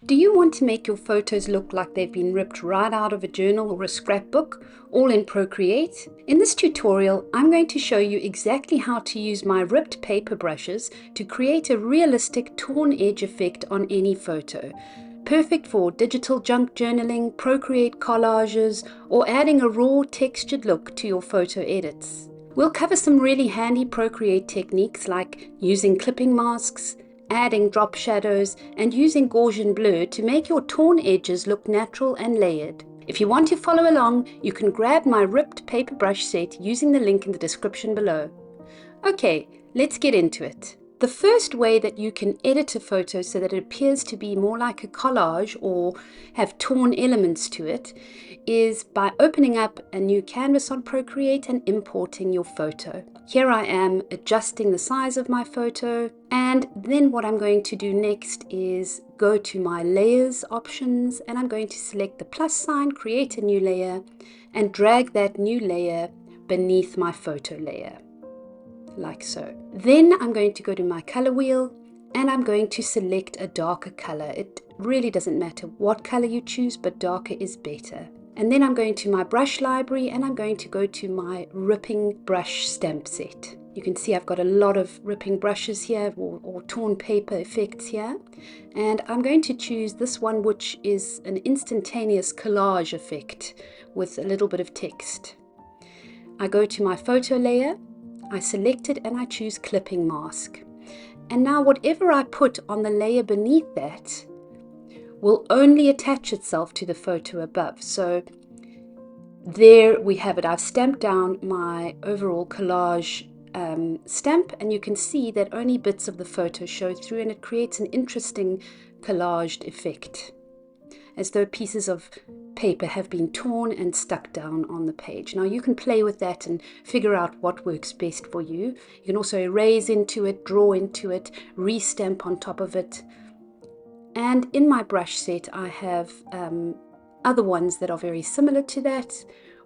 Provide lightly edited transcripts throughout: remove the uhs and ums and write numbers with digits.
Do you want to make your photos look like they've been ripped right out of a journal or a scrapbook, all in Procreate? In this tutorial, I'm going to show you exactly how to use my ripped paper brushes to create a realistic torn edge effect on any photo. Perfect for digital junk journaling, Procreate collages, or adding a raw textured look to your photo edits. We'll cover some really handy Procreate techniques like using clipping masks, adding drop shadows, and using Gaussian blur to make your torn edges look natural and layered. If you want to follow along, you can grab my ripped paper brush set using the link in the description below. Okay, let's get into it. The first way that you can edit a photo so that it appears to be more like a collage or have torn elements to it is by opening up a new canvas on Procreate and importing your photo. Here I am adjusting the size of my photo, and then what I'm going to do next is go to my layers options, and I'm going to select the plus sign, create a new layer, and drag that new layer beneath my photo layer, like so. Then I'm going to go to my color wheel and I'm going to select a darker color. It really doesn't matter what color you choose, but darker is better. And then I'm going to my brush library and I'm going to go to my ripping brush stamp set. You can see I've got a lot of ripping brushes here or torn paper effects here. And I'm going to choose this one, which is an instantaneous collage effect with a little bit of text. I go to my photo layer, I select it and I choose clipping mask. And now whatever I put on the layer beneath that will only attach itself to the photo above. So there we have it. I've stamped down my overall collage stamp, and you can see that only bits of the photo show through, and it creates an interesting collaged effect, as though pieces of paper have been torn and stuck down on the page. Now you can play with that and figure out what works best for you. You can also erase into it, draw into it, re-stamp on top of it. And in my brush set I have other ones that are very similar to that,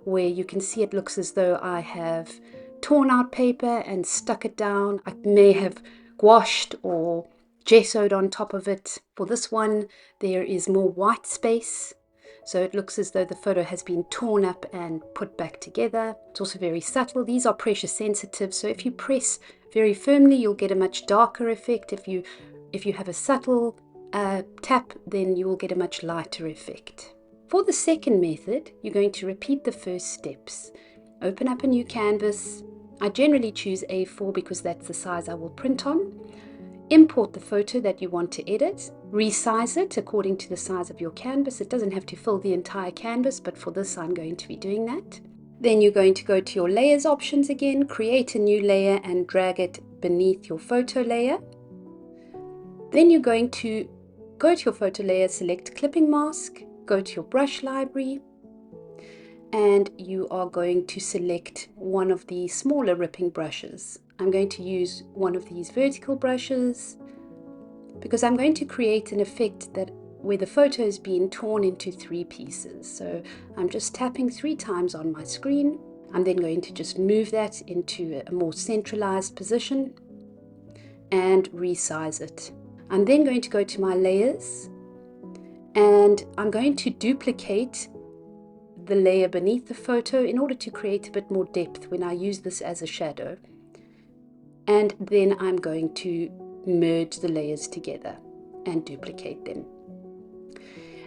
where you can see it looks as though I have torn out paper and stuck it down. I may have gouached or gessoed on top of it. For this one, there is more white space, so it looks as though the photo has been torn up and put back together. It's also very subtle. These are pressure sensitive, so if you press very firmly, you'll get a much darker effect. If you have a subtle tap, then you will get a much lighter effect. For the second method, you're going to repeat the first steps. Open up a new canvas. I generally choose A4 because that's the size I will print on. Import the photo that you want to edit, resize it according to the size of your canvas. It doesn't have to fill the entire canvas, but for this I'm going to be doing that. Then you're going to go to your layers options again, create a new layer and drag it beneath your photo layer. Then you're going to go to your photo layer, select clipping mask, go to your brush library, and you are going to select one of the smaller ripping brushes. I'm going to use one of these vertical brushes because I'm going to create an effect that where the photo is being torn into 3 pieces. So I'm just tapping 3 times on my screen. I'm then going to just move that into a more centralized position and resize it. I'm then going to go to my layers and I'm going to duplicate the layer beneath the photo in order to create a bit more depth when I use this as a shadow. And then I'm going to merge the layers together and duplicate them.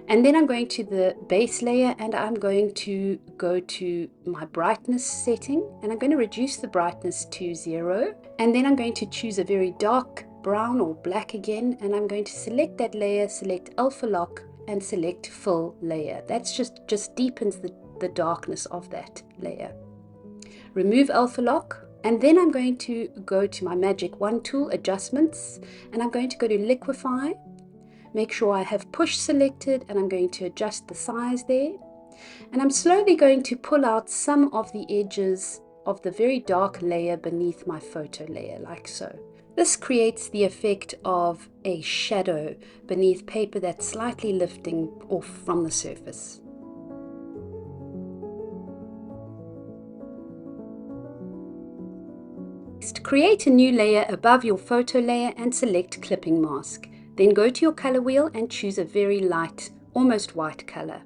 And then I'm going to the base layer and I'm going to go to my brightness setting and I'm going to reduce the brightness to 0. And then I'm going to choose a very dark brown or black again, and I'm going to select that layer, select alpha lock and select fill layer. That's just deepens the darkness of that layer. Remove alpha lock, and then I'm going to go to my magic wand tool, adjustments, and I'm going to go to liquify. Make sure I have push selected and I'm going to adjust the size there. And I'm slowly going to pull out some of the edges of the very dark layer beneath my photo layer, like so. This creates the effect of a shadow beneath paper that's slightly lifting off from the surface. Next, create a new layer above your photo layer and select clipping mask. Then go to your color wheel and choose a very light, almost white color.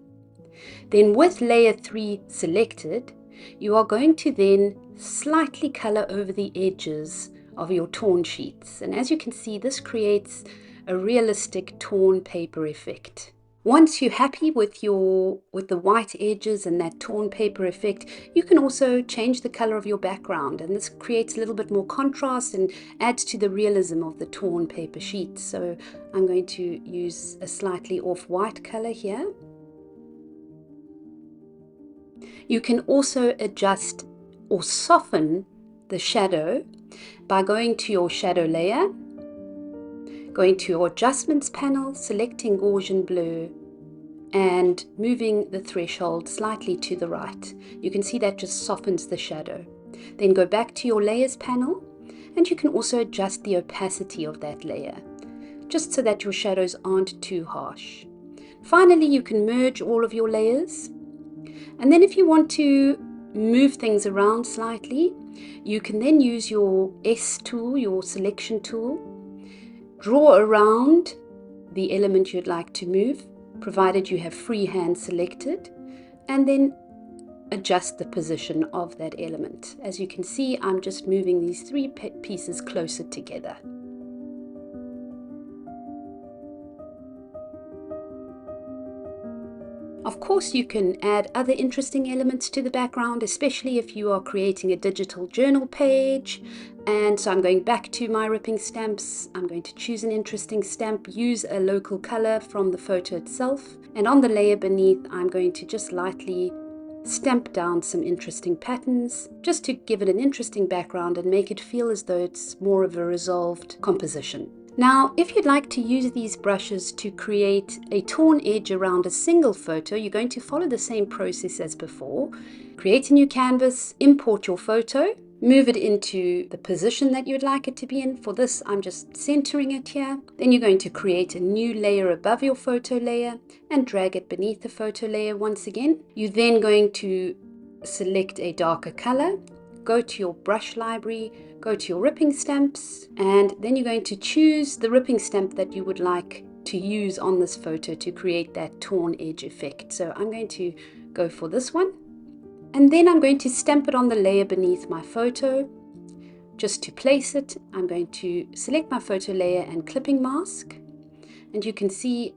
Then with layer 3 selected, you are going to then slightly color over the edges of your torn sheets. And as you can see, this creates a realistic torn paper effect. Once you're happy with the white edges and that torn paper effect, you can also change the color of your background, and this creates a little bit more contrast and adds to the realism of the torn paper sheet. So I'm going to use a slightly off-white color here. You can also adjust or soften the shadow by going to your shadow layer, going to your adjustments panel, selecting Gaussian blur, and moving the threshold slightly to the right. You can see that just softens the shadow. Then go back to your layers panel, and you can also adjust the opacity of that layer, just so that your shadows aren't too harsh. Finally, you can merge all of your layers. And then if you want to move things around slightly, you can then use your S tool, your selection tool, draw around the element you'd like to move, provided you have freehand selected, and then adjust the position of that element. As you can see, I'm just moving these 3 pieces closer together. Of course, you can add other interesting elements to the background, especially if you are creating a digital journal page. And so I'm going back to my ripping stamps. I'm going to choose an interesting stamp, use a local color from the photo itself. And on the layer beneath, I'm going to just lightly stamp down some interesting patterns, just to give it an interesting background and make it feel as though it's more of a resolved composition. Now, if you'd like to use these brushes to create a torn edge around a single photo, you're going to follow the same process as before. Create a new canvas, import your photo, move it into the position that you'd like it to be in. For this, I'm just centering it here. Then you're going to create a new layer above your photo layer and drag it beneath the photo layer once again. You're then going to select a darker color, go to your brush library, go to your ripping stamps, and then you're going to choose the ripping stamp that you would like to use on this photo to create that torn edge effect. So I'm going to go for this one, and then I'm going to stamp it on the layer beneath my photo. Just to place it, I'm going to select my photo layer and clipping mask, and you can see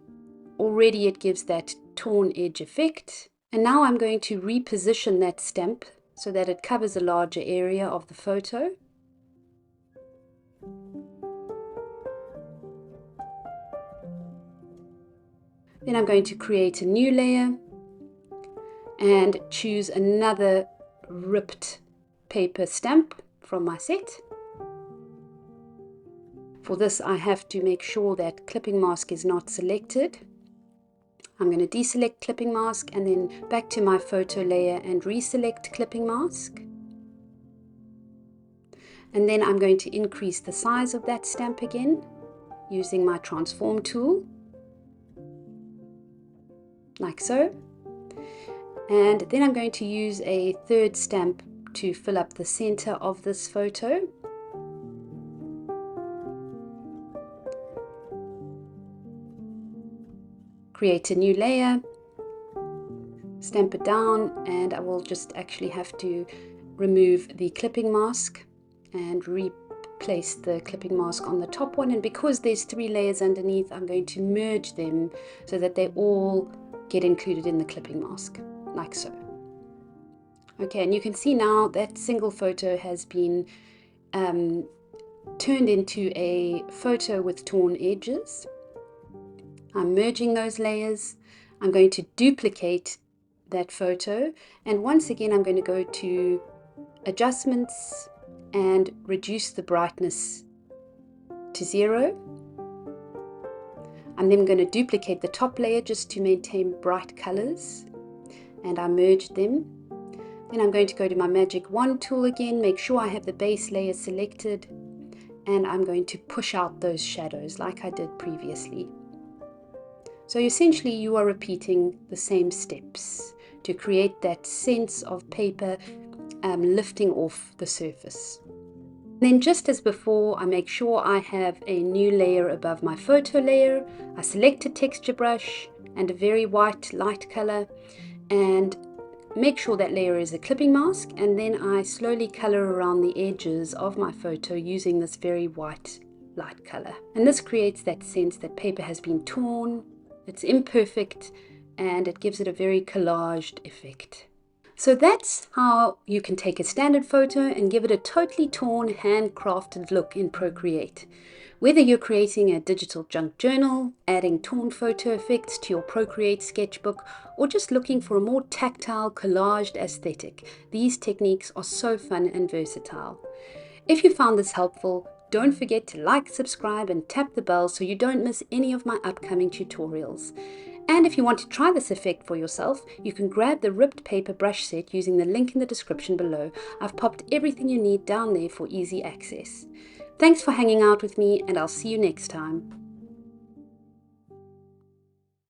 already it gives that torn edge effect. And now I'm going to reposition that stamp so that it covers a larger area of the photo. Then I'm going to create a new layer and choose another ripped paper stamp from my set. For this, I have to make sure that clipping mask is not selected. I'm going to deselect clipping mask and then back to my photo layer and reselect clipping mask. And then I'm going to increase the size of that stamp again using my transform tool, like so. And then I'm going to use a third stamp to fill up the center of this photo. Create a new layer, stamp it down, and I will just actually have to remove the clipping mask and replace the clipping mask on the top one. And because there's 3 layers underneath, I'm going to merge them so that they all get included in the clipping mask, like so. Okay, and you can see now that single photo has been turned into a photo with torn edges. I'm merging those layers. I'm going to duplicate that photo, and once again I'm going to go to adjustments and reduce the brightness to 0. I'm then going to duplicate the top layer just to maintain bright colors, and I merged them. Then I'm going to go to my magic wand tool again, make sure I have the base layer selected, and I'm going to push out those shadows like I did previously. So essentially you are repeating the same steps to create that sense of paper lifting off the surface. Then just as before, I make sure I have a new layer above my photo layer. I select a texture brush and a very white light color and make sure that layer is a clipping mask, and then I slowly color around the edges of my photo using this very white light color. And this creates that sense that paper has been torn, it's imperfect, and it gives it a very collaged effect. So that's how you can take a standard photo and give it a totally torn, handcrafted look in Procreate. Whether you're creating a digital junk journal, adding torn photo effects to your Procreate sketchbook, or just looking for a more tactile, collaged aesthetic, these techniques are so fun and versatile. If you found this helpful, don't forget to like, subscribe, and tap the bell so you don't miss any of my upcoming tutorials. And if you want to try this effect for yourself, you can grab the ripped paper brush set using the link in the description below. I've popped everything you need down there for easy access. Thanks for hanging out with me, and I'll see you next time.